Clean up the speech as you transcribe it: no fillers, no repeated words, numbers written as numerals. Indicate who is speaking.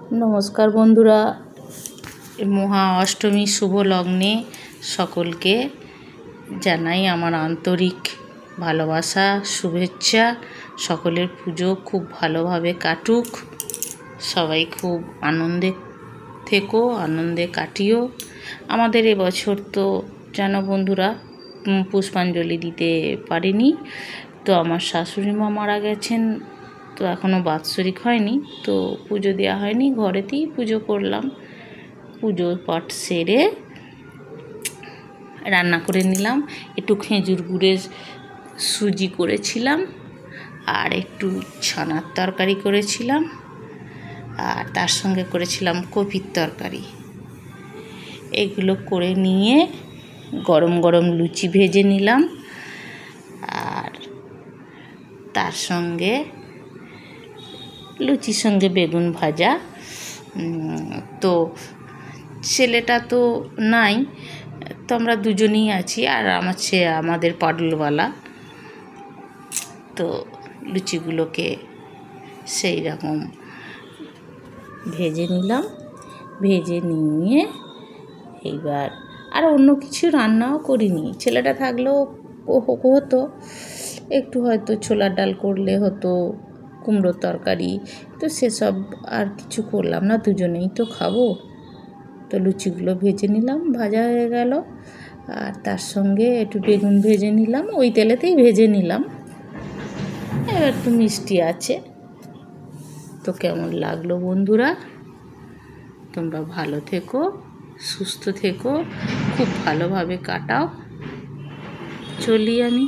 Speaker 1: नमस्कार बंधुरा महा अष्टमी शुभ लग्ने सकलके जानाई आमार आंतरिक भालोबासा शुभेच्छा। सकलेर पुजो खूब भालोभावे काटुक, सबाई खूब आनंदे থেকো, आनंदे काटियो। आमादेर এবছর तो जानो बंधुरा पुष्पांजलि दिते पारिनी, तो आमार शाशुड़ी मा मारा गेछेन, तो एखोनो बात्सरिक हयनि, तो पुजो देওয়া हयनि, घरेतेই पुजो करलाम। पुजो पाठ सेरे रान्ना करे निलाम, एकटु खेजुर गुड़ेर सुजी करेछिलाम और एकटु छानार तरकारी करेछिलाम और तार संगे करेछिलाम कपिर तरकारी। एगुलो करे निये गरम गरम लुचि भेजे निलाम और तार संगे लुचिर संगे बेगुन भाजा। तो छेलेटा तो नाई, तो आमरा दुजोनेई आछि और आमादेर पाडलवाला, तो लुचिगुलोके सेई रकम भेजे निलाम। भेजे निये एइबार আর অন্য কিছু রান্নাও করিনি। ছেলেটা থাকলেও হতো, একটু হয়তো ছোলার ডাল করলে হতো, কুমড়োর তরকারি, তো সেসব আর কিছু করলাম না, দুজনেই তো খাবো। তো লুচিগুলো ভেজে নিলাম, ভাজা হয়ে গেল আর তার সঙ্গে একটু বেগুন ভেজে নিলাম, ওই তেলেতেই ভেজে নিলাম। এবার তো মিষ্টি আছে। তো কেমন লাগলো বন্ধুরা? তোমরা ভালো থেকো, সুস্থ থেকো, খুব ভালোভাবে কাটাও। চলি আমি।